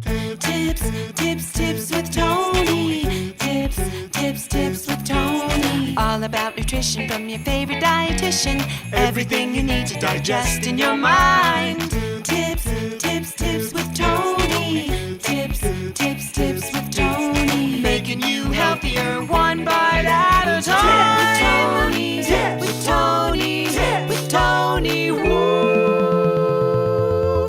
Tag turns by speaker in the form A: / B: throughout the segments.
A: Tips with Tony. Tips with Tony. All about nutrition from your favorite dietitian. Everything you need to digest in your mind. Tips with Tony. Tips with Tony. Making you healthier one bite at a time. With Tony. Woo!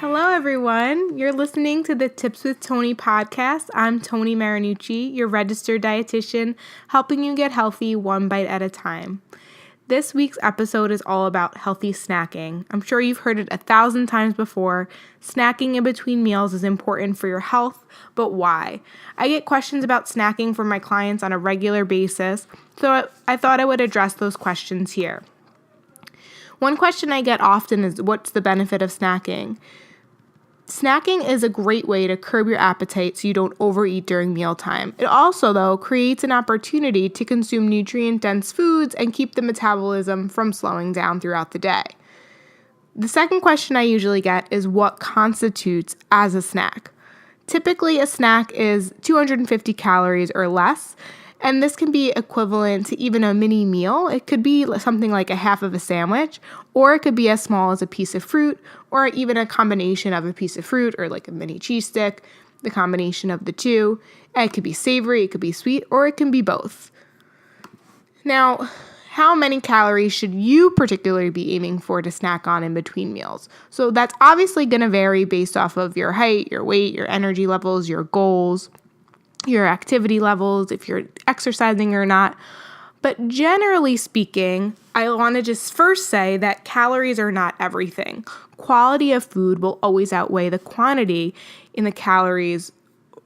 B: Hello, everyone. You're listening to the Tips with Tony podcast. I'm Tony Marinucci, your registered dietitian, helping you get healthy one bite at a time. This week's episode is all about healthy snacking. I'm sure you've heard it 1,000 times before. Snacking in between meals is important for your health, but why? I get questions about snacking from my clients on a regular basis, so I thought I would address those questions here. One question I get often is, what's the benefit of snacking? Snacking is a great way to curb your appetite so you don't overeat during mealtime. It also, though, creates an opportunity to consume nutrient-dense foods and keep the metabolism from slowing down throughout the day. The second question I usually get is, what constitutes as a snack? Typically, a snack is 250 calories or less, and this can be equivalent to even a mini meal. It could be something like a half of a sandwich, or it could be as small as a piece of fruit, or even a combination of a piece of fruit or like a mini cheese stick, the combination of the two. And it could be savory, it could be sweet, or it can be both. Now, how many calories should you particularly be aiming for to snack on in between meals? So that's obviously going to vary based off of your height, your weight, your energy levels, your goals, your activity levels, if you're exercising or not. But generally speaking, I want to just first say that calories are not everything. Quality of food will always outweigh the quantity in the calories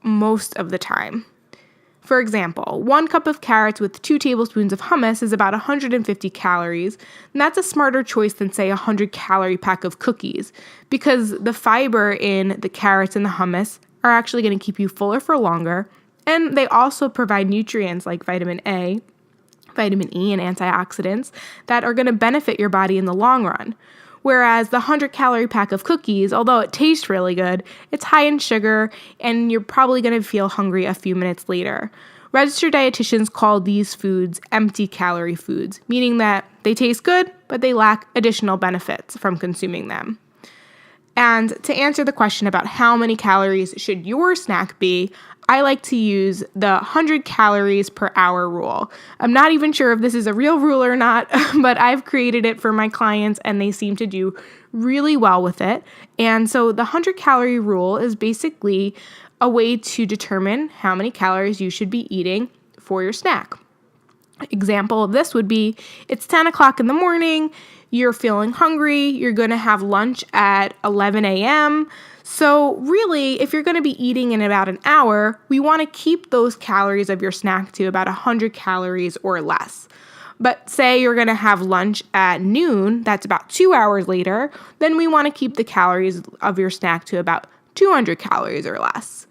B: most of the time. For example, 1 cup of carrots with 2 tablespoons of hummus is about 150 calories, and that's a smarter choice than, say, a 100-calorie pack of cookies, because the fiber in the carrots and the hummus are actually going to keep you fuller for longer, and they also provide nutrients like vitamin A, vitamin E, and antioxidants that are going to benefit your body in the long run. Whereas the 100-calorie pack of cookies, although it tastes really good, it's high in sugar, and you're probably going to feel hungry a few minutes later. Registered dietitians call these foods empty calorie foods, meaning that they taste good, but they lack additional benefits from consuming them. And to answer the question about how many calories should your snack be, I like to use the 100 calories per hour rule. I'm not even sure if this is a real rule or not, but I've created it for my clients and they seem to do really well with it. And so the 100 calorie rule is basically a way to determine how many calories you should be eating for your snack. Example of this would be, it's 10 o'clock in the morning, you're feeling hungry, you're going to have lunch at 11 a.m., so really, if you're going to be eating in about an hour, we want to keep those calories of your snack to about 100 calories or less. But say you're going to have lunch at noon, that's about 2 hours later, then we want to keep the calories of your snack to about 200 calories or less.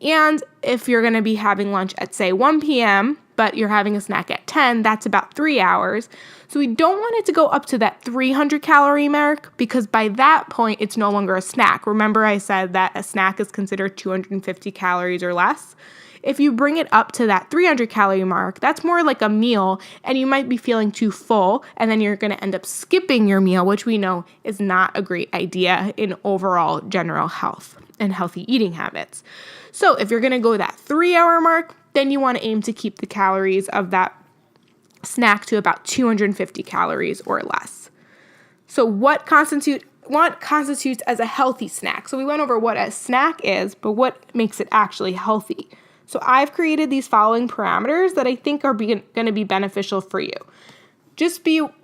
B: And if you're going to be having lunch at, say, 1 p.m., but you're having a snack at 10, that's about 3 hours. So we don't want it to go up to that 300 calorie mark, because by that point, it's no longer a snack. Remember I said that a snack is considered 250 calories or less? If you bring it up to that 300 calorie mark, that's more like a meal, and you might be feeling too full, and then you're going to end up skipping your meal, which we know is not a great idea in overall general health and healthy eating habits. So if you're going to go that 3 hour mark, then you want to aim to keep the calories of that snack to about 250 calories or less. So what constitutes as a healthy snack? So we went over what a snack is, but what makes it actually healthy? So I've created these following parameters that I think are going to be beneficial for you. Just be but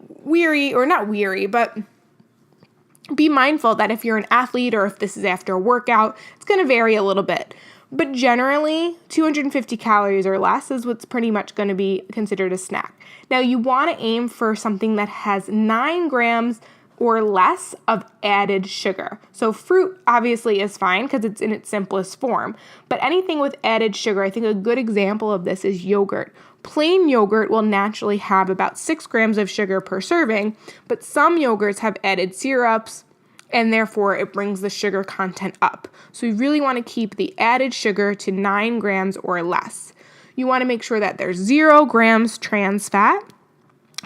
B: be mindful that if you're an athlete or if this is after a workout, it's going to vary a little bit. But generally, 250 calories or less is what's pretty much going to be considered a snack. Now, you want to aim for something that has 9 grams or less of added sugar. So fruit obviously is fine because it's in its simplest form. But anything with added sugar, I think a good example of this is yogurt. Plain yogurt will naturally have about 6 grams of sugar per serving, but some yogurts have added syrups, and therefore it brings the sugar content up. So we really want to keep the added sugar to 9 grams or less. You want to make sure that there's 0 grams trans fat.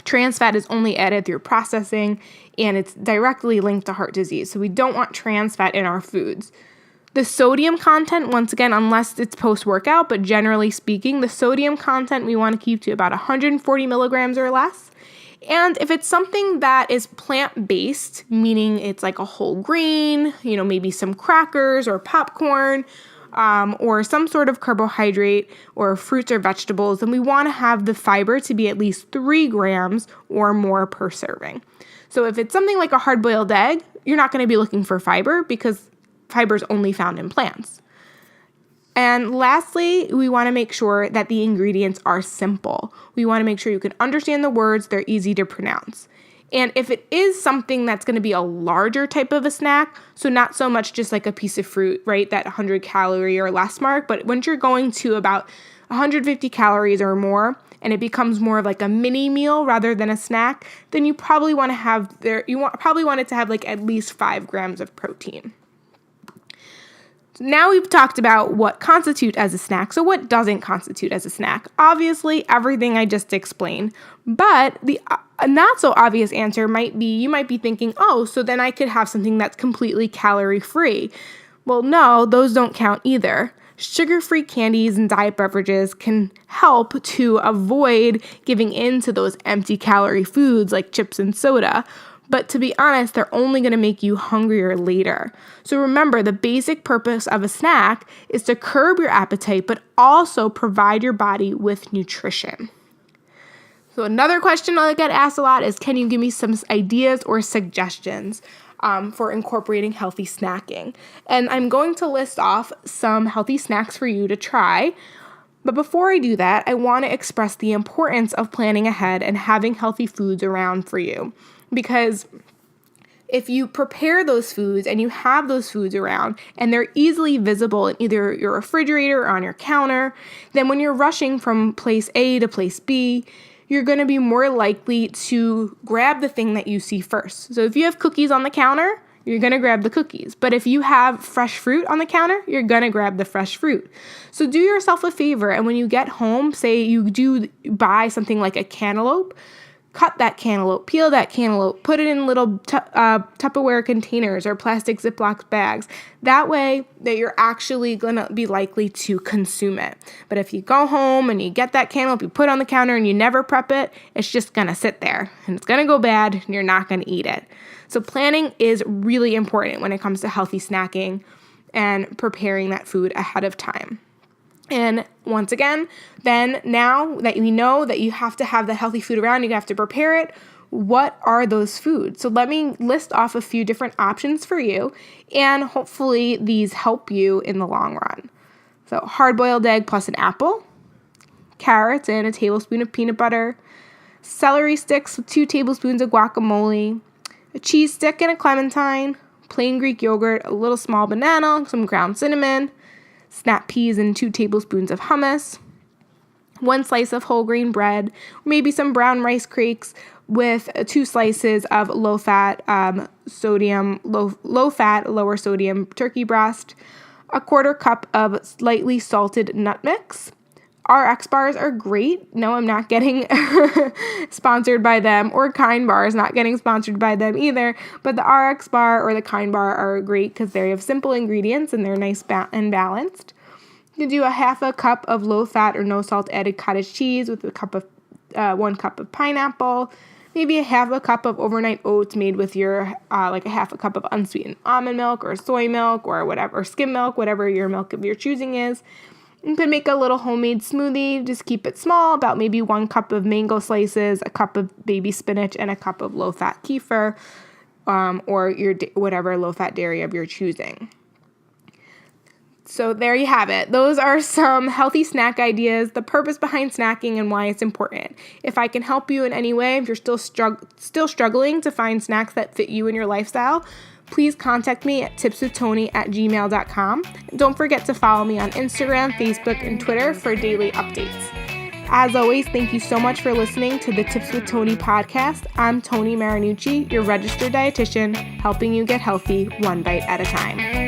B: Trans fat is only added through processing, and it's directly linked to heart disease. So we don't want trans fat in our foods. The sodium content, once again, unless it's post-workout, but generally speaking, the sodium content we want to keep to about 140 milligrams or less. And if it's something that is plant-based, meaning it's like a whole grain, maybe some crackers or popcorn, or some sort of carbohydrate or fruits or vegetables, then we want to have the fiber to be at least 3 grams or more per serving. So if it's something like a hard-boiled egg, you're not going to be looking for fiber because fiber is only found in plants. And lastly, we want to make sure that the ingredients are simple. We want to make sure you can understand the words, they're easy to pronounce. And if it is something that's going to be a larger type of a snack, so not so much just like a piece of fruit, right, that 100 calorie or less mark, but once you're going to about 150 calories or more, and it becomes more of like a mini meal rather than a snack, then you probably want to have probably want it to have like at least 5 grams of protein. Now we've talked about what constitutes as a snack. So what doesn't constitute as a snack? Obviously, everything I just explained. But the not so obvious answer might be, you might be thinking, oh, so then I could have something that's completely calorie-free. Well, no, those don't count either. Sugar-free candies and diet beverages can help to avoid giving in to those empty calorie foods like chips and soda. But to be honest, they're only going to make you hungrier later. So remember, the basic purpose of a snack is to curb your appetite, but also provide your body with nutrition. So another question I get asked a lot is, can you give me some ideas or suggestions for incorporating healthy snacking? And I'm going to list off some healthy snacks for you to try. But before I do that, I want to express the importance of planning ahead and having healthy foods around for you. Because if you prepare those foods and you have those foods around and they're easily visible in either your refrigerator or on your counter, then when you're rushing from place A to place B, you're going to be more likely to grab the thing that you see first. So if you have cookies on the counter, you're going to grab the cookies. But if you have fresh fruit on the counter, you're going to grab the fresh fruit. So do yourself a favor, and when you get home, say you do buy something like a cantaloupe, cut that cantaloupe, peel that cantaloupe, put it in little Tupperware containers or plastic Ziploc bags. That way that you're actually going to be likely to consume it. But if you go home and you get that cantaloupe, you put it on the counter and you never prep it, it's just going to sit there and it's going to go bad and you're not going to eat it. So planning is really important when it comes to healthy snacking and preparing that food ahead of time. And once again, then now that we know that you have to have the healthy food around, you have to prepare it, what are those foods? So let me list off a few different options for you, and hopefully these help you in the long run. So hard-boiled egg plus an apple, carrots and a tablespoon of peanut butter, celery sticks with 2 tablespoons of guacamole, a cheese stick and a clementine, plain Greek yogurt, a little small banana, some ground cinnamon, snap peas and 2 tablespoons of hummus, 1 slice of whole grain bread, maybe some brown rice cakes with 2 slices of low fat, lower sodium turkey breast, a 1/4 cup of slightly salted nut mix. RX bars are great. No, I'm not getting sponsored by them, or Kind Bar is not getting sponsored by them either. But the RX bar or the Kind Bar are great because they have simple ingredients and they're nice and balanced. You can do a 1/2 cup of low-fat or no-salt added cottage cheese with 1 cup of pineapple. Maybe a 1/2 cup of overnight oats made with your like a 1/2 cup of unsweetened almond milk or soy milk or whatever, or skim milk, whatever your milk of your choosing is. You can make a little homemade smoothie. Just keep it small, about maybe 1 cup of mango slices, a cup of baby spinach, and a cup of low-fat kefir, or your whatever low-fat dairy of your choosing. So there you have it. Those are some healthy snack ideas, the purpose behind snacking and why it's important. If I can help you in any way, if you're still struggling to find snacks that fit you and your lifestyle, please contact me at tipswithtony@gmail.com. Don't forget to follow me on Instagram, Facebook, and Twitter for daily updates. As always, thank you so much for listening to the Tips with Tony podcast. I'm Tony Marinucci, your registered dietitian, helping you get healthy one bite at a time.